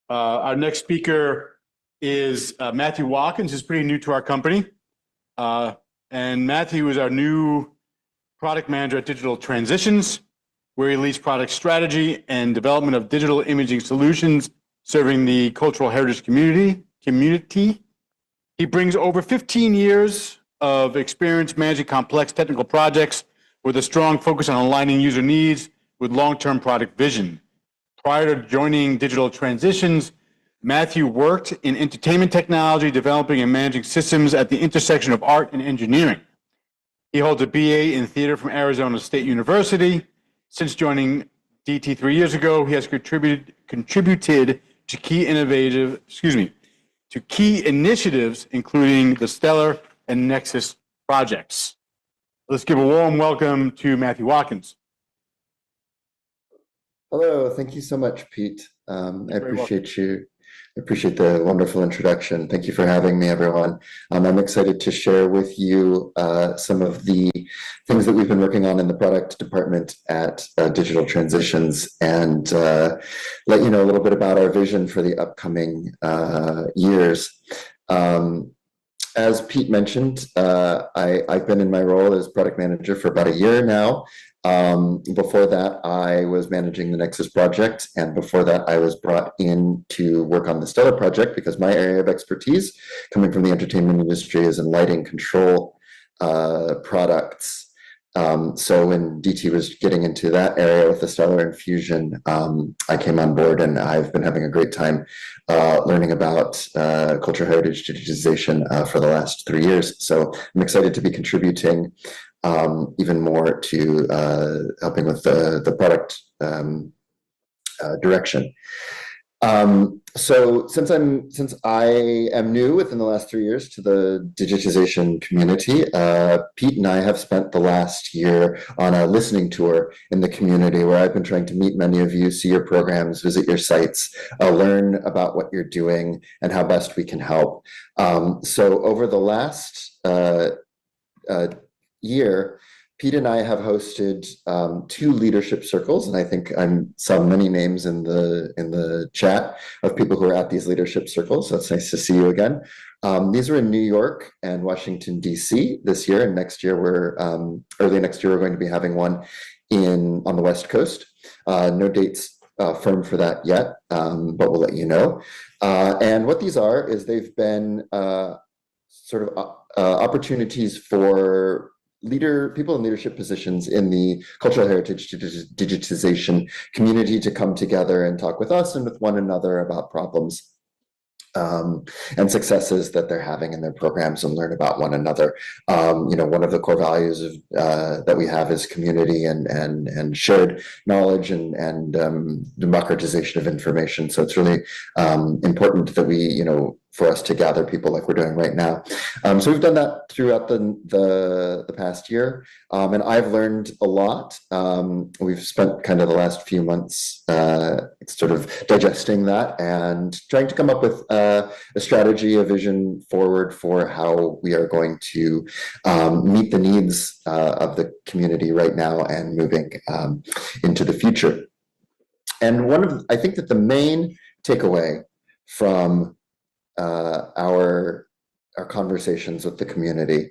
Our next speaker is Matthew Watkins, who's pretty new to our company. And Matthew is our new product manager at Digital Transitions, where he leads product strategy and development of digital imaging solutions serving the cultural heritage community. He brings over 15 years of experience managing complex technical projects with a strong focus on aligning user needs with long-term product vision. Prior to joining Digital Transitions, Matthew worked in entertainment technology, developing and managing systems at the intersection of art and engineering. He holds a BA in theater from Arizona State University. Since joining DT 3 years ago, he has contributed to key initiatives, including the Stellar and Nexus projects. Let's give a warm welcome to Matthew Watkins. Hello, thank you so much, Pete. I appreciate you. I appreciate the wonderful introduction. Thank you for having me, everyone. I'm excited to share with you some of the things that we've been working on in the product department at Digital Transitions and let you know a little bit about our vision for the upcoming years. As Pete mentioned, I've been in my role as product manager for about a year now. Before that, I was managing the Nexus project, and before that, I was brought in to work on the Stellar project because my area of expertise, coming from the entertainment industry, is in lighting control products. So when DT was getting into that area with the Stellar infusion, I came on board, and I've been having a great time learning about cultural heritage digitization for the last 3 years. So I'm excited to be contributing even more to helping with the product direction. So since I am new within the last 3 years to the digitization community, Pete and I have spent the last year on a listening tour in the community where I've been trying to meet many of you, see your programs, visit your sites, learn about what you're doing and how best we can help. So over the last year, Pete and I have hosted 2 leadership circles, and I think I saw many names in the chat of people who are at these leadership circles. So it's nice to see you again. These are in New York and Washington, D.C. this year, and next year early next year we're going to be having one on the West Coast. No dates firm for that yet, but we'll let you know. And what these are is they've been sort of opportunities for people in leadership positions in the cultural heritage digitization community to come together and talk with us and with one another about problems and successes that they're having in their programs and learn about one another. One of the core values that we have is community and shared knowledge and democratization of information. So it's really important that we, for us to gather people like we're doing right now. So we've done that throughout the past year, and I've learned a lot. We've spent kind of the last few months sort of digesting that and trying to come up with a strategy, a vision forward for how we are going to meet the needs of the community right now and moving into the future. And I think that the main takeaway from our conversations with the community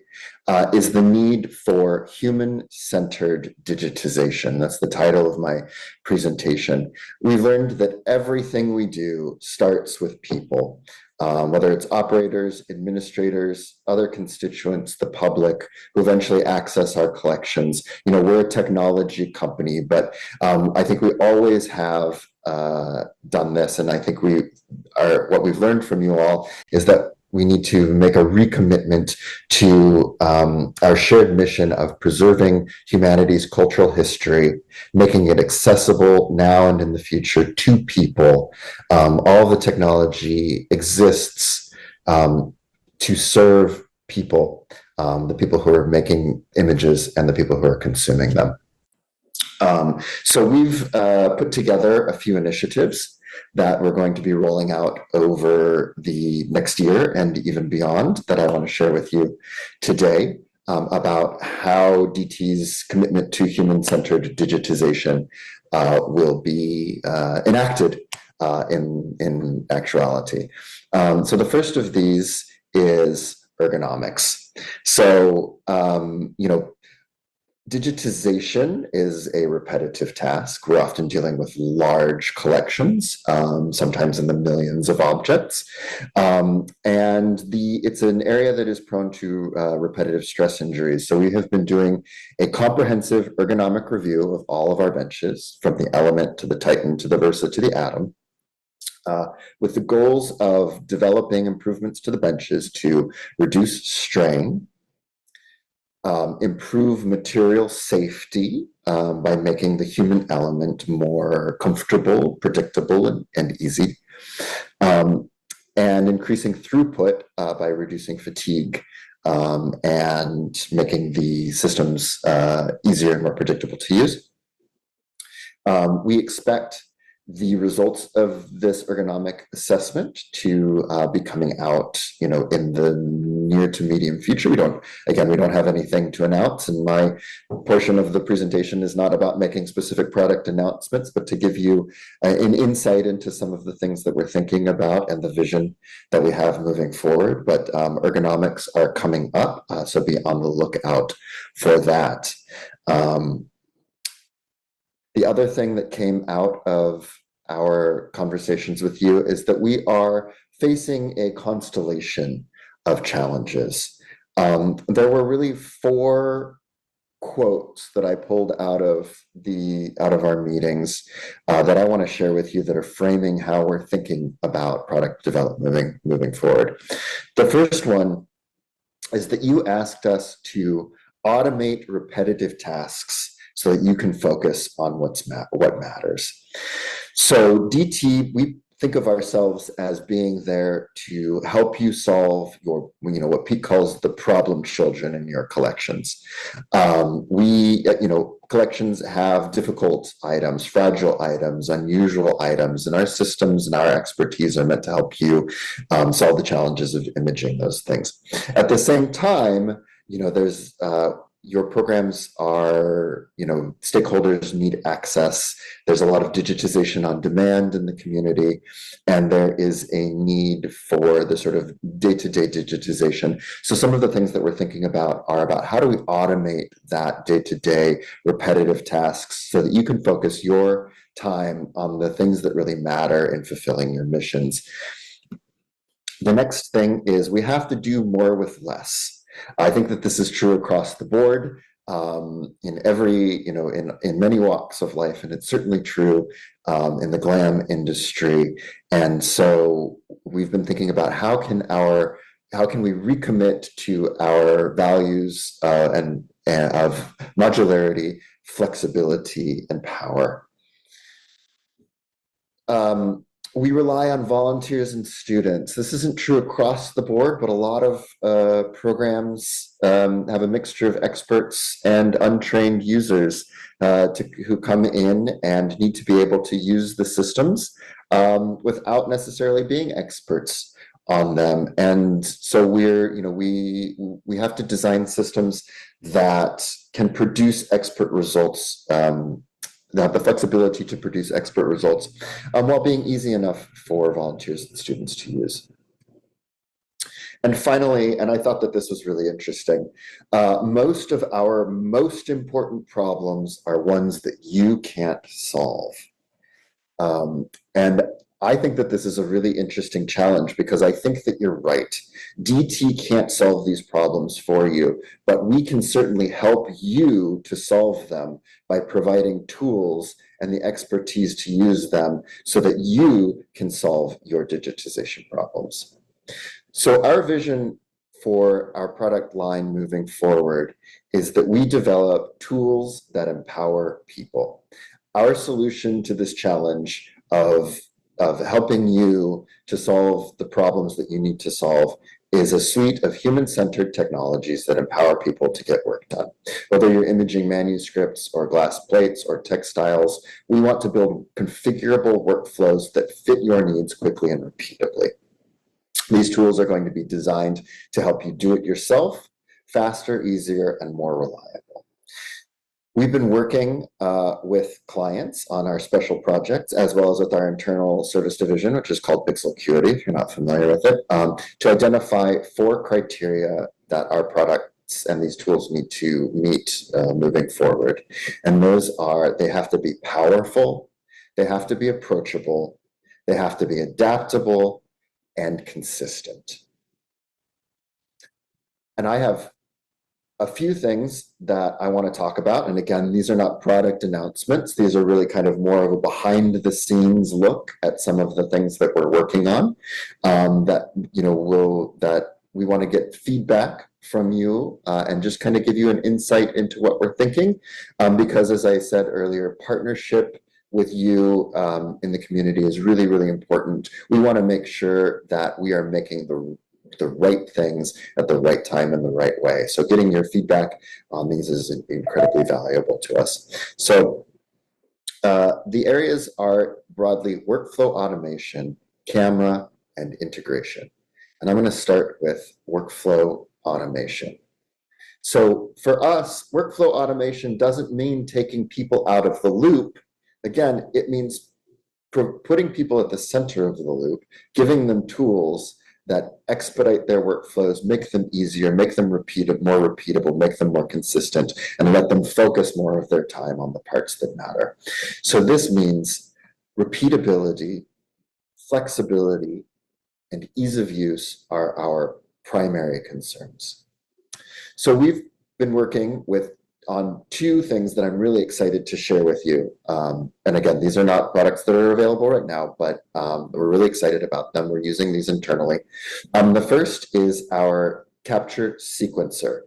is the need for human-centered digitization. That's the title of my presentation. We learned that everything we do starts with people, whether it's operators, administrators, other constituents, the public who eventually access our collections. We're a technology company, but I think we always have done this, and I think what we've learned from you all is that we need to make a recommitment to our shared mission of preserving humanity's cultural history, making it accessible now and in the future to people. All the technology exists to serve people, the people who are making images and the people who are consuming them. So we've put together a few initiatives that we're going to be rolling out over the next year and even beyond that I want to share with you today about how DT's commitment to human-centered digitization will be enacted in actuality. So the first of these is ergonomics. So, digitization is a repetitive task. We're often dealing with large collections, sometimes in the millions of objects. It's an area that is prone to repetitive stress injuries. So we have been doing a comprehensive ergonomic review of all of our benches, from the Element to the Titan to the Versa to the Atom, with the goals of developing improvements to the benches to reduce strain, improve material safety by making the human element more comfortable, predictable, and easy, and increasing throughput by reducing fatigue and making the systems easier and more predictable to use. We expect the results of this ergonomic assessment to be coming out, in the near to medium future. We don't have anything to announce, and my portion of the presentation is not about making specific product announcements, but to give you an insight into some of the things that we're thinking about and the vision that we have moving forward. But ergonomics are coming up, so be on the lookout for that. The other thing that came out of our conversations with you is that we are facing a constellation of challenges. There were really 4 quotes that I pulled out of our meetings that I want to share with you that are framing how we're thinking about product development moving forward. The first one is that you asked us to automate repetitive tasks so that you can focus on what matters. So DT, we think of ourselves as being there to help you solve your, what Pete calls the problem children in your collections. Collections have difficult items, fragile items, unusual items, and our systems and our expertise are meant to help you solve the challenges of imaging those things. At the same time, there's your programs are, stakeholders need access. There's a lot of digitization on demand in the community, and there is a need for the sort of day-to-day digitization. So some of the things that we're thinking about are about how do we automate that day-to-day repetitive tasks so that you can focus your time on the things that really matter in fulfilling your missions. The next thing is we have to do more with less. I think that this is true across the board in every, in many walks of life, and it's certainly true in the glam industry. And so we've been thinking about how can we recommit to our values and of modularity, flexibility, and power. We rely on volunteers and students. This isn't true across the board, but a lot of programs have a mixture of experts and untrained users who come in and need to be able to use the systems without necessarily being experts on them. And so we have to design systems that can produce expert results, have the flexibility to produce expert results while being easy enough for volunteers and students to use. And finally, and I thought that this was really interesting, most of our most important problems are ones that you can't solve. And I think that this is a really interesting challenge because I think that you're right. DT can't solve these problems for you, but we can certainly help you to solve them by providing tools and the expertise to use them so that you can solve your digitization problems. So our vision for our product line moving forward is that we develop tools that empower people. Our solution to this challenge of helping you to solve the problems that you need to solve is a suite of human-centered technologies that empower people to get work done. Whether you're imaging manuscripts or glass plates or textiles, we want to build configurable workflows that fit your needs quickly and repeatably. These tools are going to be designed to help you do it yourself, faster, easier, and more reliable. We've been working with clients on our special projects, as well as with our internal service division, which is called Pixel Acuity, if you're not familiar with it, to identify 4 criteria that our products and these tools need to meet moving forward. And those are, they have to be powerful, they have to be approachable, they have to be adaptable, and consistent. And I have a few things that I want to talk about. And again, these are not product announcements. These are really kind of more of a behind the scenes look at some of the things that we're working on, that, you know, that we want to get feedback from you and just kind of give you an insight into what we're thinking. Because as I said earlier, partnership with you in the community is really, really important. We want to make sure that we are making the right things at the right time in the right way. So getting your feedback on these is incredibly valuable to us. So the areas are broadly workflow automation, camera, and integration. And I'm going to start with workflow automation. So for us, workflow automation doesn't mean taking people out of the loop. Again, it means putting people at the center of the loop, giving them tools that expedite their workflows, make them easier, make them more repeatable, make them more consistent, and let them focus more of their time on the parts that matter. So this means repeatability, flexibility, and ease of use are our primary concerns. So we've been working on 2 things that I'm really excited to share with you. And again, these are not products that are available right now, but we're really excited about them. We're using these internally. The first is our capture sequencer.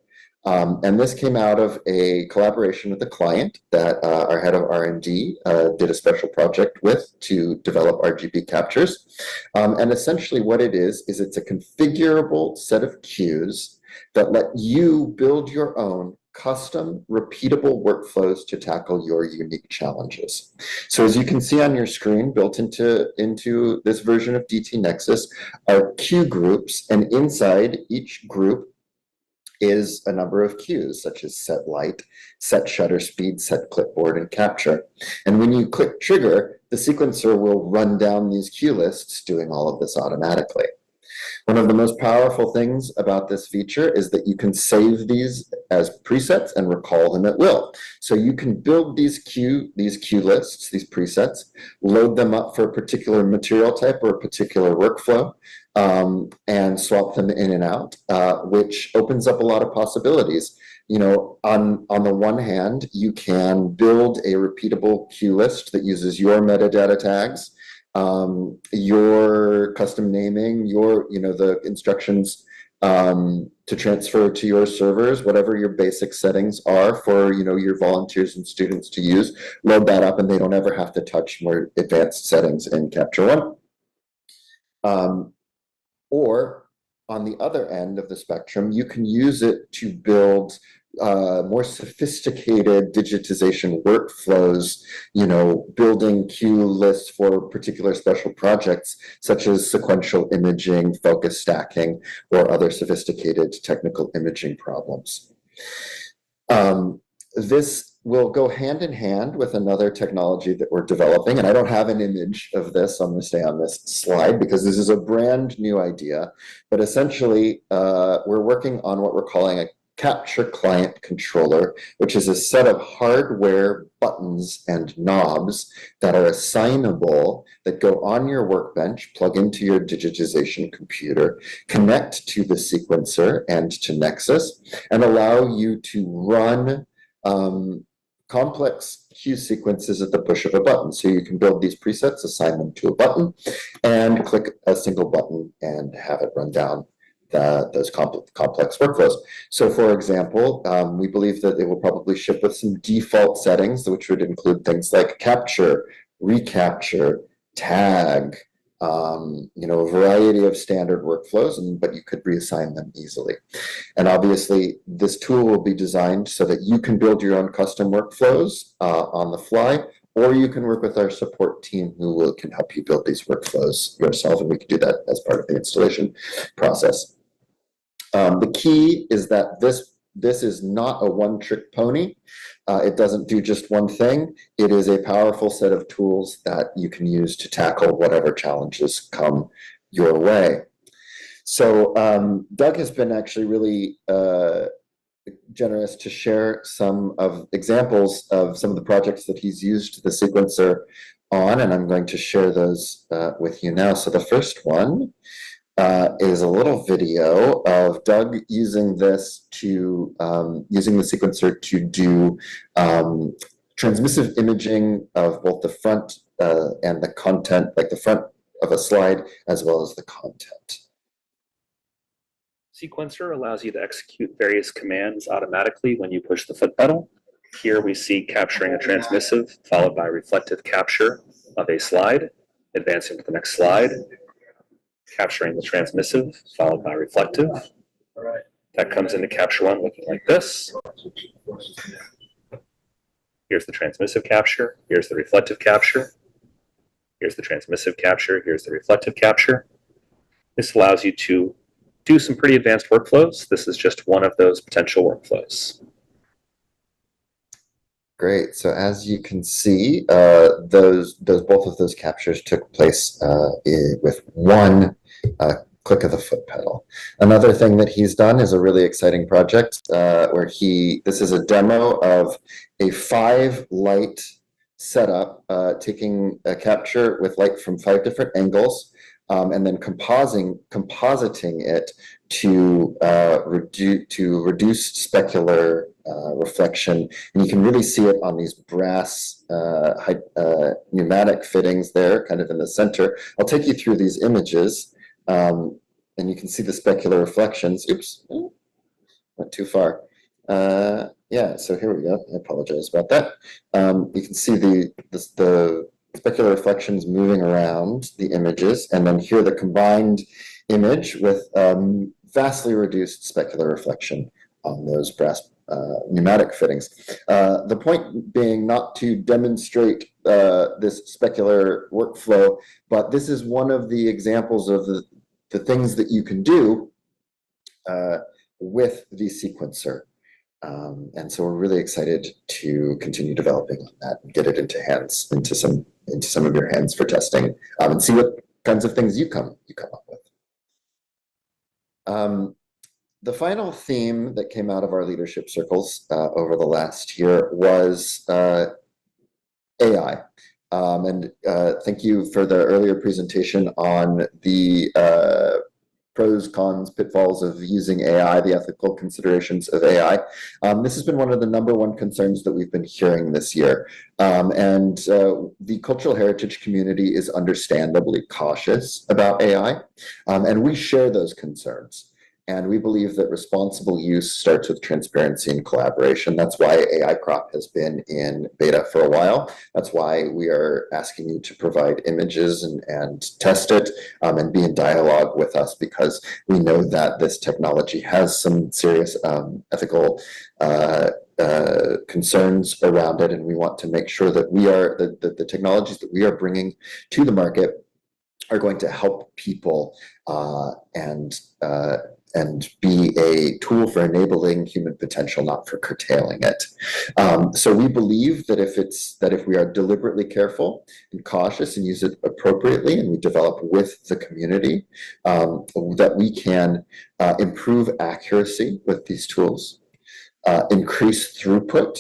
And this came out of a collaboration with a client that our head of R&D did a special project with to develop RGB captures. And essentially what it is it's a configurable set of cues that let you build your own custom repeatable workflows to tackle your unique challenges. So as you can see on your screen, built into this version of DT Nexus are cue groups, and inside each group is a number of cues such as set light, set shutter speed, set clipboard, and capture. And when you click trigger, the sequencer will run down these cue lists, doing all of this automatically. One of the most powerful things about this feature is that you can save these as presets and recall them at will. So you can build these cue lists, these presets, load them up for a particular material type or a particular workflow, and swap them in and out, which opens up a lot of possibilities. You know, on the one hand, you can build a repeatable cue list that uses your metadata tags, your custom naming, the instructions to transfer to your servers, whatever your basic settings are for your volunteers and students to use, load that up, and they don't ever have to touch more advanced settings in Capture One. Or on the other end of the spectrum, you can use it to build more sophisticated digitization workflows, building cue lists for particular special projects, such as sequential imaging, focus stacking, or other sophisticated technical imaging problems. This will go hand in hand with another technology that we're developing, and I don't have an image of this, so I'm going to stay on this slide because this is a brand new idea, but essentially we're working on what we're calling a capture client controller, which is a set of hardware buttons and knobs that are assignable, that go on your workbench, plug into your digitization computer, connect to the sequencer and to Nexus, and allow you to run complex cue sequences at the push of a button. So you can build these presets, assign them to a button, and click a single button and have it run down those complex workflows. So for example, we believe that it will probably ship with some default settings, which would include things like capture, recapture, tag, a variety of standard workflows, but you could reassign them easily. And obviously, this tool will be designed so that you can build your own custom workflows on the fly, or you can work with our support team who can help you build these workflows yourself, and we can do that as part of the installation process. The key is that this is not a one-trick pony. It doesn't do just one thing. It is a powerful set of tools that you can use to tackle whatever challenges come your way. So Doug has been actually really generous to share some of examples of some of the projects that he's used the sequencer on, and I'm going to share those with you now. So the first one is a little video of Doug using this to using the sequencer to do transmissive imaging of both the front and the content, like the front of a slide as well as the content. Sequencer allows you to execute various commands automatically when you push the foot pedal. Here we see capturing a transmissive followed by reflective capture of a slide, advancing to the next slide, capturing the transmissive followed by reflective. That comes into capture one looking like this. Here's the transmissive capture, here's the reflective capture, here's the transmissive capture, here's the reflective capture. This allows you to do some pretty advanced workflows. This is just one of those potential workflows. Great. So as you can see, both of those captures took place with one click of the foot pedal. Another thing that he's done is a really exciting project where this is a demo of a 5-light setup, taking a capture with light from 5 different angles, and then compositing it to reduce specular reflection. And you can really see it on these brass pneumatic fittings there, kind of in the center. I'll take you through these images, and you can see the specular reflections. Oops, went too far. Yeah, so here we go. I apologize about that. You can see the specular reflections moving around the images, and then here the combined image with vastly reduced specular reflection on those brass pneumatic fittings. The point being not to demonstrate this specular workflow, but this is one of the examples of the things that you can do with the sequencer. And so we're really excited to continue developing on that and get it into some of your hands for testing, and see what kinds of things you come up with. The final theme that came out of our leadership circles over the last year was AI. And thank you for the earlier presentation on the pros, cons, pitfalls of using AI, the ethical considerations of AI. This has been one of the #1 concerns that we've been hearing this year. And the cultural heritage community is understandably cautious about AI, and we share those concerns. And we believe that responsible use starts with transparency and collaboration. That's why AI Crop has been in beta for a while. That's why we are asking you to provide images and test it, and be in dialogue with us, because we know that this technology has some serious ethical concerns around it, and we want to make sure that the technologies that we are bringing to the market are going to help people and be a tool for enabling human potential, not for curtailing it. So we believe that if we are deliberately careful and cautious and use it appropriately, and we develop with the community, that we can improve accuracy with these tools, increase throughput,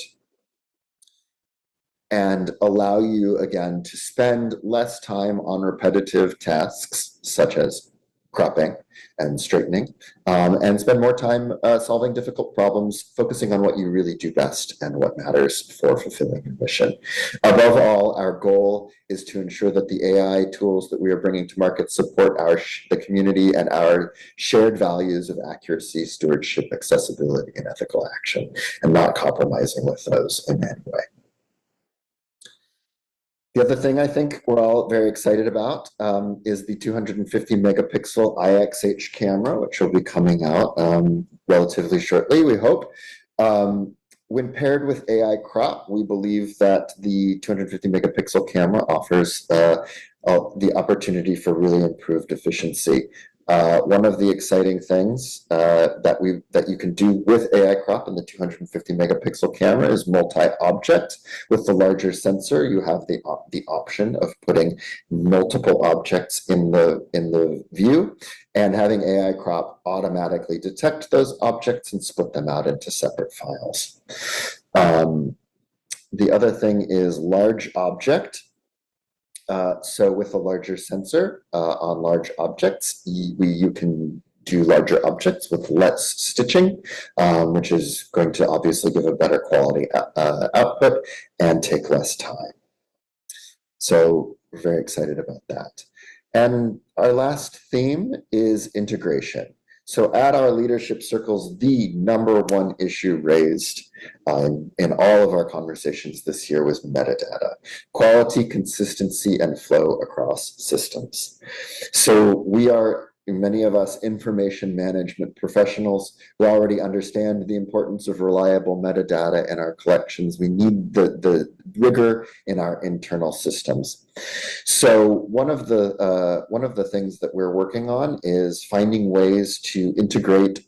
and allow you, again, to spend less time on repetitive tasks such as cropping and straightening, and spend more time solving difficult problems, focusing on what you really do best and what matters for fulfilling your mission. Above all, our goal is to ensure that the AI tools that we are bringing to market support the community and our shared values of accuracy, stewardship, accessibility, and ethical action, and not compromising with those in any way. The other thing I think we're all very excited about is the 250 megapixel IXH camera, which will be coming out relatively shortly, we hope. When paired with AI Crop, we believe that the 250 megapixel camera offers the opportunity for really improved efficiency. One of the exciting things that you can do with AI crop and the 250 megapixel camera is multi-object. With the larger sensor, you have the option of putting multiple objects in the view and having AI crop automatically detect those objects and split them out into separate files. The other thing is large object. So with a larger sensor on large objects, you can do larger objects with less stitching, which is going to obviously give a better quality output and take less time. So we're very excited about that. And our last theme is integration. So at our leadership circles, the number one issue raised in all of our conversations this year was metadata, quality, consistency, and flow across systems. So we are, many of us, information management professionals who already understand the importance of reliable metadata in our collections. We need the rigor in our internal systems. So one of the things that we're working on is finding ways to integrate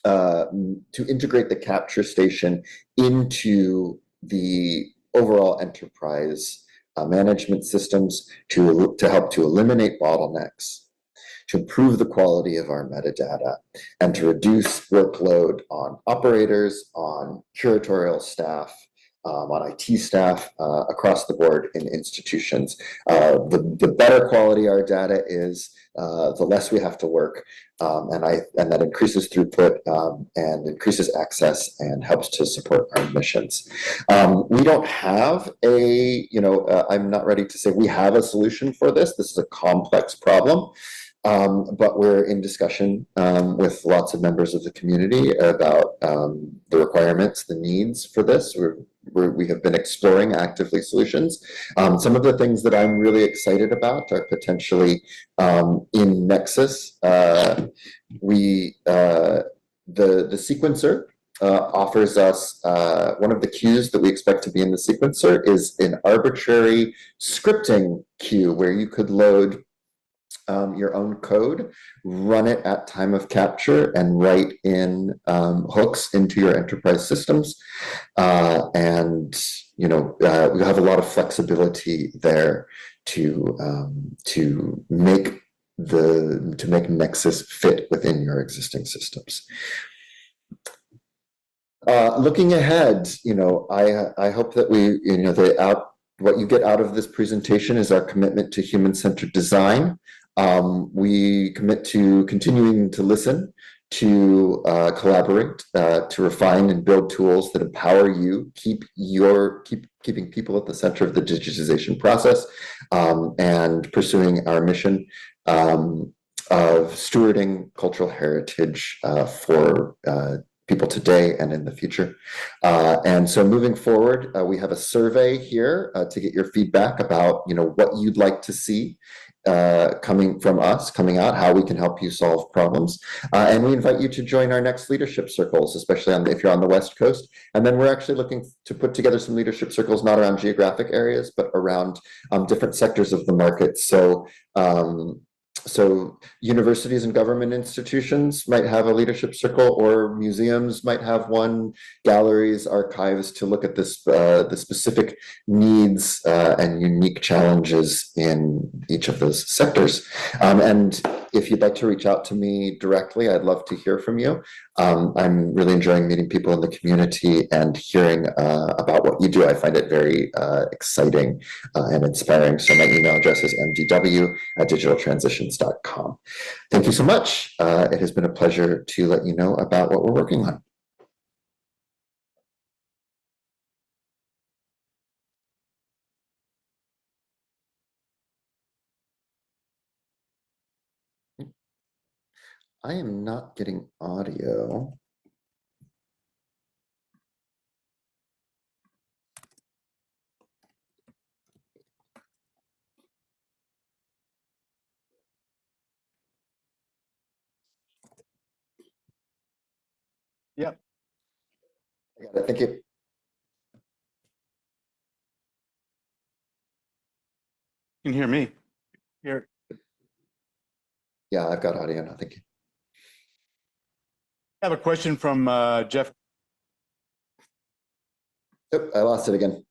the capture station into the overall enterprise management systems to help to eliminate bottlenecks, to improve the quality of our metadata, and to reduce workload on operators, on curatorial staff, on IT staff across the board in institutions. The better quality our data is, the less we have to work, and that increases throughput and increases access and helps to support our missions. We don't have I'm not ready to say we have a solution for this. This is a complex problem. But we're in discussion with lots of members of the community about the requirements, the needs for this. We have been exploring actively solutions. Some of the things that I'm really excited about are potentially in Nexus. The sequencer offers us one of the queues that we expect to be in the sequencer is an arbitrary scripting queue where you could load your own code, run it at time of capture, and write in hooks into your enterprise systems. And you have a lot of flexibility there to make Nexus fit within your existing systems. Looking ahead, I hope that what you get out of this presentation is our commitment to human-centered design. We commit to continuing to listen, to collaborate, to refine and build tools that empower you, keeping people at the center of the digitization process, and pursuing our mission of stewarding cultural heritage for people today and in the future. And so moving forward, we have a survey here to get your feedback about what you'd like to see coming out, how we can help you solve problems. And we invite you to join our next leadership circles, especially if you're on the West Coast. And then we're actually looking to put together some leadership circles, not around geographic areas, but around different sectors of the market. So universities and government institutions might have a leadership circle, or museums might have one, galleries, archives, to look at the specific needs and unique challenges in each of those sectors. And if you'd like to reach out to me directly, I'd love to hear from you. I'm really enjoying meeting people in the community and hearing about what you do. I find it very exciting and inspiring. So my email address is mdw@digitaltransitions.com. Thank you so much. It has been a pleasure to let you know about what we're working on. I am not getting audio. Yep. I think it. You can hear me. Here. Yeah, I've got audio now. Thank you. I have a question from Jeff. Yep, I lost it again.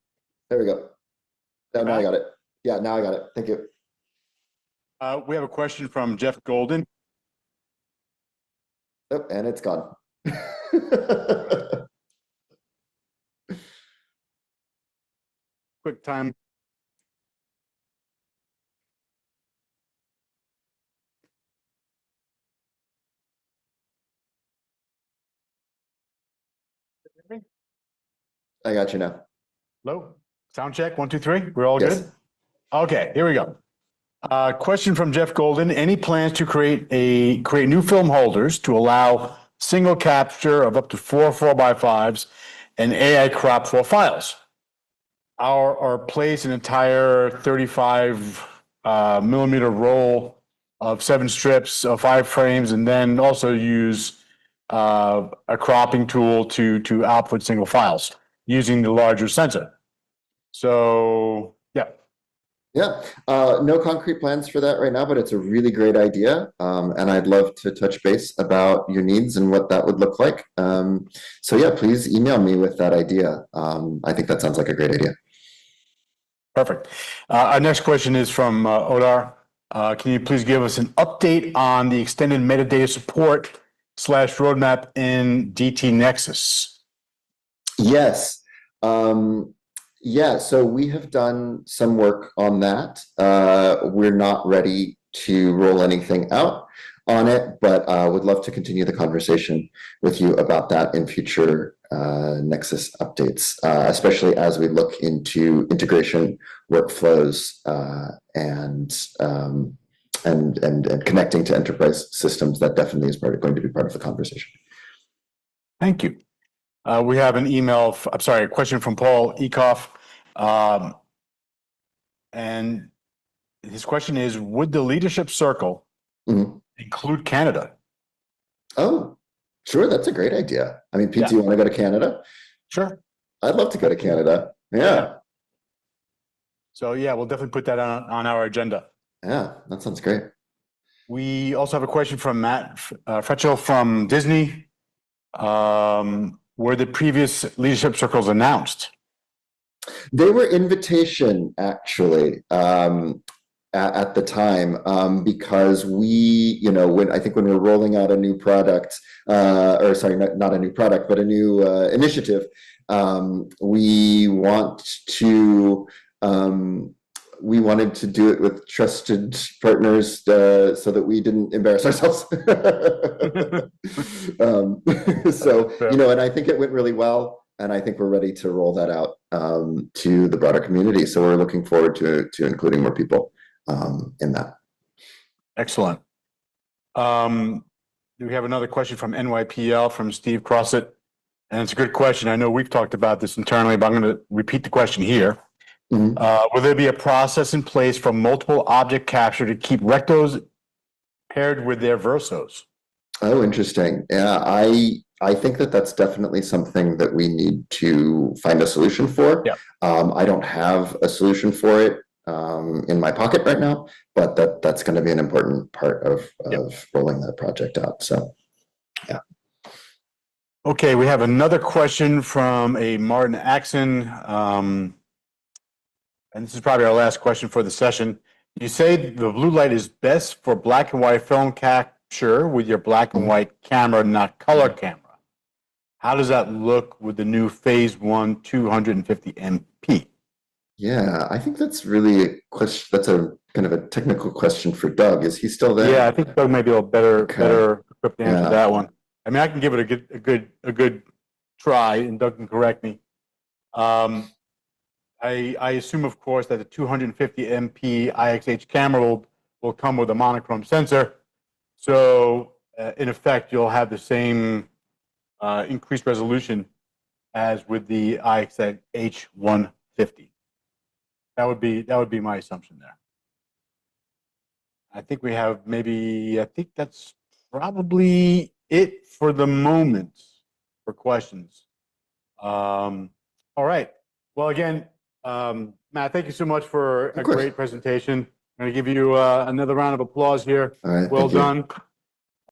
There we go. No, now I got it. Yeah, now I got it. Thank you. We have a question from Jeff Golden. Yep, and it's gone. Quick time. I got you now. Hello? Sound check, 1, 2, 3. We're all Yes. good? Okay, here we go. Question from Jeff Golden. Any plans to create new film holders to allow single capture of up to 4 4x5s and AI crop for files? Or place an entire 35 millimeter roll of 7 strips of 5 frames, and then also use a cropping tool to output single files using the larger sensor. So, yeah. Yeah, no concrete plans for that right now, but it's a really great idea. And I'd love to touch base about your needs and what that would look like. So yeah, please email me with that idea. I think that sounds like a great idea. Perfect. Our next question is from Odar. Can you please give us an update on the extended metadata support / roadmap in DT Nexus? Yes. Yeah, so we have done some work on that. We're not ready to roll anything out on it, but would love to continue the conversation with you about that in future Nexus updates, especially as we look into integration workflows and connecting to enterprise systems. That definitely is going to be part of the conversation. Thank you. We have an email, a question from Paul Ekoff. And his question is, would the leadership circle include Canada? Oh, sure. That's a great idea. I mean, Pete, do you want to go to Canada? Sure. I'd love to go to Canada. Yeah. So yeah, we'll definitely put that on our agenda. Yeah, that sounds great. We also have a question from Matt Fretchel from Disney. Were the previous leadership circles announced? They were invitation, actually, at the time, because we, when we're rolling out a new product, or sorry, not a new product, but a new initiative, we wanted to do it with trusted partners so that we didn't embarrass ourselves. And I think it went really well. And I think we're ready to roll that out to the broader community. So we're looking forward to including more people in that. Excellent. We have another question from NYPL from Steve Crossett. And it's a good question. I know we've talked about this internally, but I'm going to repeat the question here. Will there be a process in place for multiple object capture to keep rectos paired with their versos? Oh, interesting. Yeah, I think that's definitely something that we need to find a solution for. Yeah. I don't have a solution for it in my pocket right now, but that's going to be an important part of rolling that project out. So, yeah. Okay, we have another question from a Martin Axon. And this is probably our last question for the session. You say the blue light is best for black and white film capture with your black and white camera, not color camera. How does that look with the new phase 1 250 MP? Yeah, I think that's really a question. That's a kind of a technical question for Doug. Is he still there? Yeah, I think Doug may be a little better equipped to answer that one. I mean, I can give it a good try, and Doug can correct me. I assume, of course, that the 250 MP IXH camera will come with a monochrome sensor. So, in effect, you'll have the same increased resolution as with the IXH 150. That would be my assumption there. I think we have I think that's probably it for the moment for questions. All right. Well, again, Matt, thank you so much for a great presentation. I'm going to give you another round of applause here. All right. Well thank you. done.